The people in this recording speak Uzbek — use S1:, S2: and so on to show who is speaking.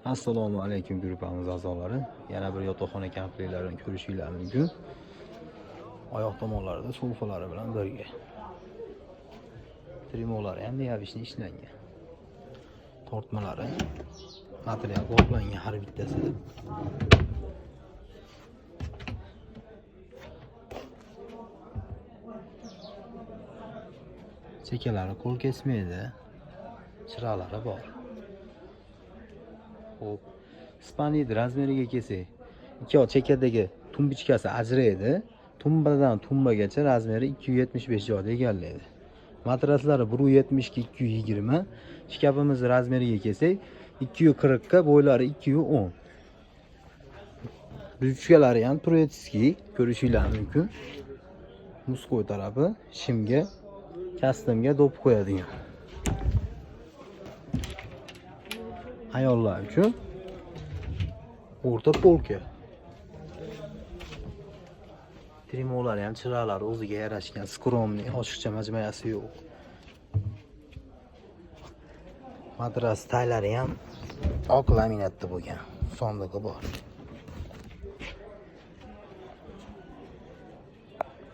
S1: Assalomu alaykum guruhimiz a'zolari. Yana bir yotoqxona komplektlarini ko'rishingiz mumkin. Oyoq tomonlarida so'falari bilan birga. Trimolari ham deyavishni ishlangan. Tortmalari material qoplangan har bittasida. Chekalari qo'l kesmaydi. Chiroqlari bor. Xo'p, Ispaniyada razmeriga kelsak, ikki chekadagi tumbichkasi ajraydi. Tumbadan tumbagacha razmeri 275 joyda egallaydi. Matraslari 170 ga 220. Shkafimiz razmeriga kelsak, 240 ga bo'ylari 210. Ruchkalari ham turetskiy ko'rishingiz mumkin. Muskoy tarafi shimga, kastamga do'p qo'yadigan. Ayollar uchun o'rta polka. Trimolari ham chiroqlari o'ziga yarashgan, skromniy, oshiqcha majmuasi yo'q. Matras taylari ham oq laminatda bo'lgan, sondig'i bor.